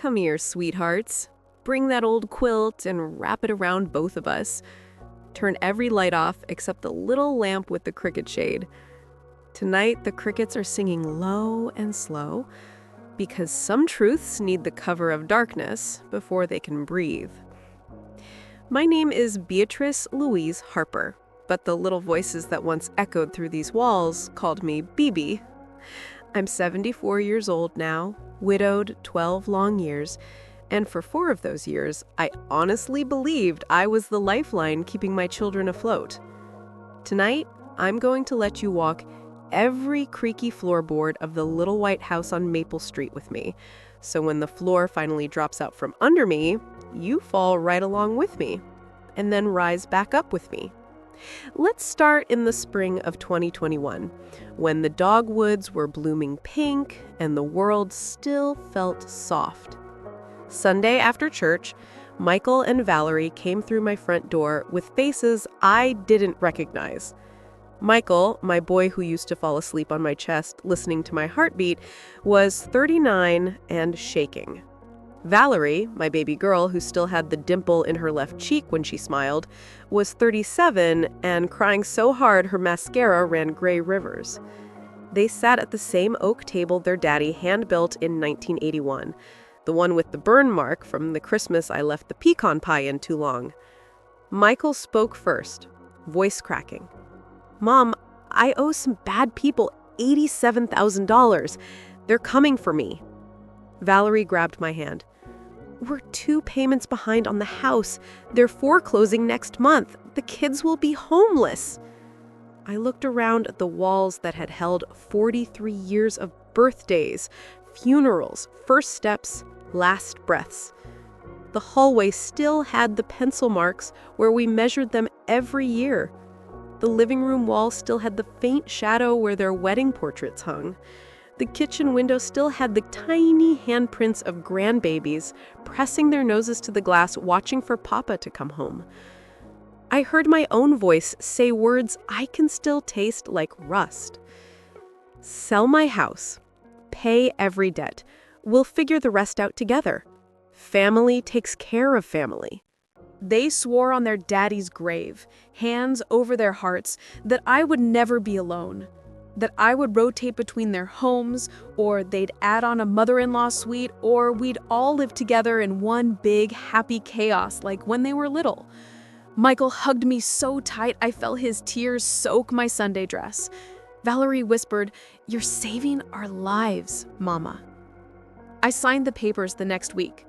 Come here, sweethearts. Bring that old quilt and wrap it around both of us. Turn every light off except the little lamp with the cricket shade. Tonight, the crickets are singing low and slow because some truths need the cover of darkness before they can breathe. My name is Beatrice Louise Harper, but the little voices that once echoed through these walls called me Bea-Bea. I'm 74 years old now, widowed 12 long years, and for 4 of those years, I honestly believed I was the lifeline keeping my children afloat. Tonight, I'm going to let you walk every creaky floorboard of the little white house on Maple Street with me, so when the floor finally drops out from under me, you fall right along with me, and then rise back up with me. Let's start in the spring of 2021, when the dogwoods were blooming pink and the world still felt soft. Sunday after church, Michael and Valerie came through my front door with faces I didn't recognize. Michael, my boy who used to fall asleep on my chest listening to my heartbeat, was 39 and shaking. Valerie, my baby girl who still had the dimple in her left cheek when she smiled, was 37 and crying so hard her mascara ran gray rivers. They sat at the same oak table their daddy hand-built in 1981, the one with the burn mark from the Christmas I left the pecan pie in too long. Michael spoke first, voice cracking. "Mom, I owe some bad people $87,000. They're coming for me." Valerie grabbed my hand. "We're 2 payments behind on the house. They're foreclosing next month. The kids will be homeless." I looked around at the walls that had held 43 years of birthdays, funerals, first steps, last breaths. The hallway still had the pencil marks where we measured them every year. The living room wall still had the faint shadow where their wedding portraits hung. The kitchen window still had the tiny handprints of grandbabies pressing their noses to the glass, watching for Papa to come home. I heard my own voice say words I can still taste like rust. "Sell my house. Pay every debt. We'll figure the rest out together. Family takes care of family." They swore on their daddy's grave, hands over their hearts, that I would never be alone, that I would rotate between their homes, or they'd add on a mother-in-law suite, or we'd all live together in one big, happy chaos like when they were little. Michael hugged me so tight I felt his tears soak my Sunday dress. Valerie whispered, "You're saving our lives, Mama." I signed the papers the next week.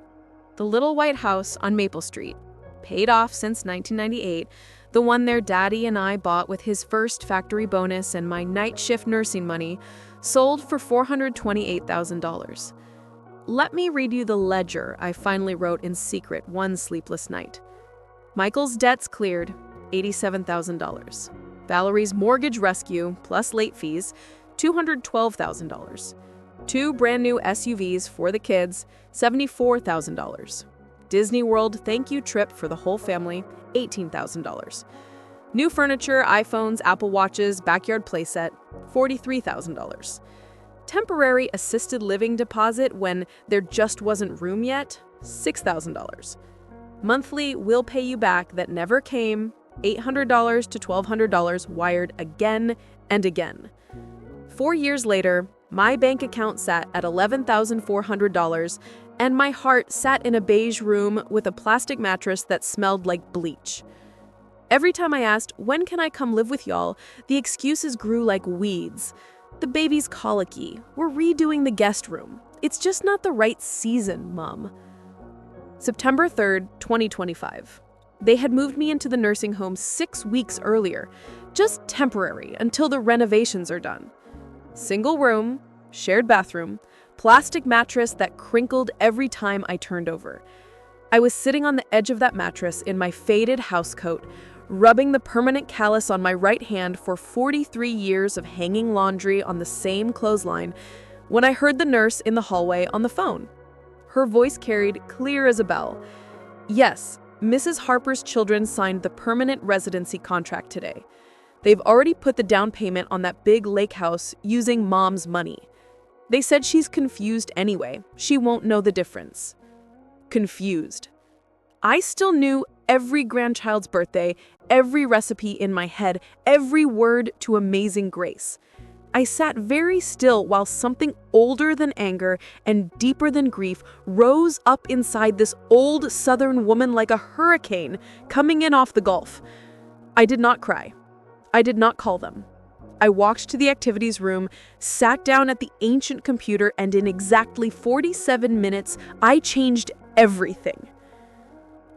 The little white house on Maple Street, paid off since 1998, the one their daddy and I bought with his first factory bonus and my night shift nursing money, sold for $428,000. Let me read you the ledger I finally wrote in secret one sleepless night. Michael's debts cleared, $87,000. Valerie's mortgage rescue, plus late fees, $212,000. 2 brand new SUVs for the kids, $74,000. Disney World thank you trip for the whole family, $18,000. New furniture, iPhones, Apple Watches, backyard playset, $43,000. Temporary assisted living deposit when there just wasn't room yet, $6,000. Monthly we'll pay you back that never came, $800 to $1,200 wired again and again. 4 years later, my bank account sat at $11,400, and my heart sat in a beige room with a plastic mattress that smelled like bleach. Every time I asked, "When can I come live with y'all?" the excuses grew like weeds. "The baby's colicky. We're redoing the guest room. It's just not the right season, Mom." September 3rd, 2025. They had moved me into the nursing home 6 weeks earlier, just temporary until the renovations are done. Single room, shared bathroom, plastic mattress that crinkled every time I turned over. I was sitting on the edge of that mattress in my faded housecoat, rubbing the permanent callus on my right hand for 43 years of hanging laundry on the same clothesline, when I heard the nurse in the hallway on the phone. Her voice carried clear as a bell. "Yes, Mrs. Harper's children signed the permanent residency contract today. They've already put the down payment on that big lake house using Mom's money. They said she's confused anyway. She won't know the difference." confused. I still knew every grandchild's birthday, every recipe in my head, every word to Amazing Grace. I sat very still while something older than anger and deeper than grief rose up inside this old Southern woman like a hurricane coming in off the Gulf. I did not cry. I did not call them. I walked to the activities room, sat down at the ancient computer, and in exactly 47 minutes, I changed everything.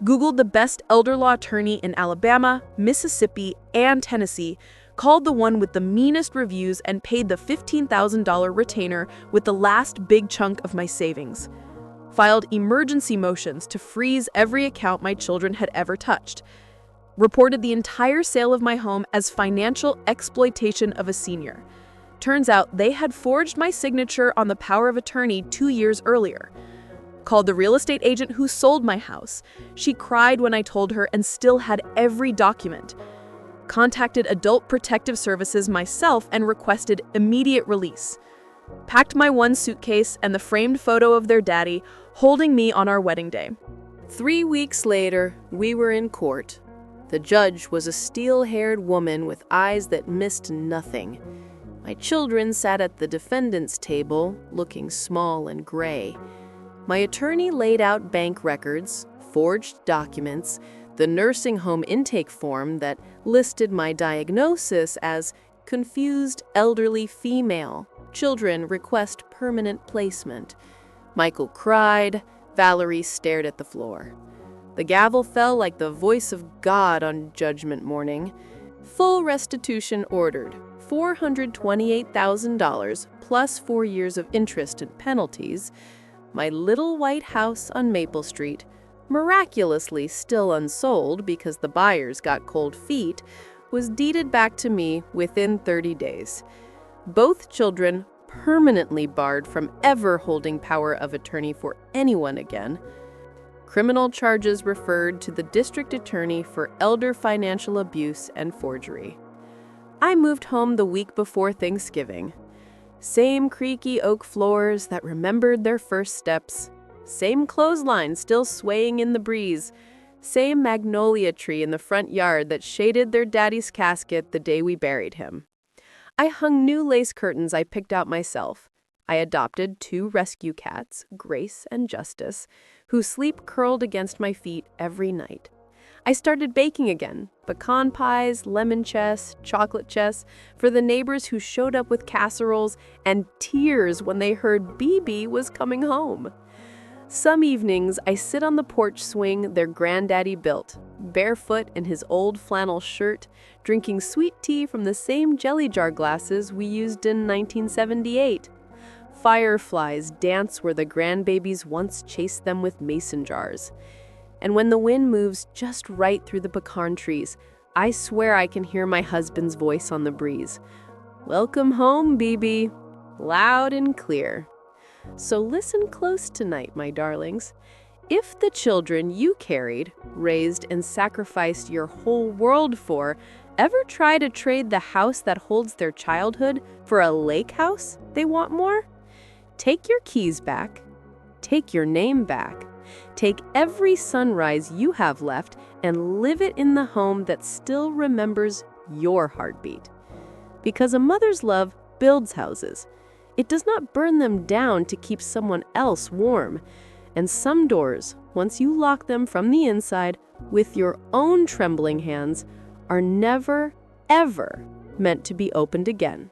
Googled the best elder law attorney in Alabama, Mississippi, and Tennessee, called the one with the meanest reviews, and paid the $15,000 retainer with the last big chunk of my savings. Filed emergency motions to freeze every account my children had ever touched. Reported the entire sale of my home as financial exploitation of a senior. Turns out they had forged my signature on the power of attorney 2 years earlier. Called the real estate agent who sold my house. She cried when I told her and still had every document. Contacted Adult Protective Services myself and requested immediate release. Packed my one suitcase and the framed photo of their daddy holding me on our wedding day. 3 weeks later, we were in court. The judge was a steel-haired woman with eyes that missed nothing. My children sat at the defendant's table, looking small and gray. My attorney laid out bank records, forged documents, the nursing home intake form that listed my diagnosis as confused elderly female. Children request permanent placement. Michael cried. Valerie stared at the floor. The gavel fell like the voice of God on Judgment Morning. Full restitution ordered, $428,000 plus 4 years of interest and penalties. My little white house on Maple Street, miraculously still unsold because the buyers got cold feet, was deeded back to me within 30 days. Both children permanently barred from ever holding power of attorney for anyone again. Criminal charges referred to the district attorney for elder financial abuse and forgery. I moved home the week before Thanksgiving. Same creaky oak floors that remembered their first steps. Same clothesline still swaying in the breeze. Same magnolia tree in the front yard that shaded their daddy's casket the day we buried him. I hung new lace curtains I picked out myself. I adopted 2 rescue cats, Grace and Justice, who sleep curled against my feet every night. I started baking again, pecan pies, lemon chess, chocolate chess, for the neighbors who showed up with casseroles and tears when they heard Bea-Bea was coming home. Some evenings, I sit on the porch swing their granddaddy built, barefoot in his old flannel shirt, drinking sweet tea from the same jelly jar glasses we used in 1978. Fireflies dance where the grandbabies once chased them with mason jars. And when the wind moves just right through the pecan trees, I swear I can hear my husband's voice on the breeze. Welcome home, Bea-Bea. Loud and clear. So listen close tonight, my darlings. If the children you carried, raised, and sacrificed your whole world for ever try to trade the house that holds their childhood for a lake house they want more, take your keys back, take your name back, take every sunrise you have left and live it in the home that still remembers your heartbeat. Because a mother's love builds houses. It does not burn them down to keep someone else warm. And some doors, once you lock them from the inside with your own trembling hands, are never, ever meant to be opened again.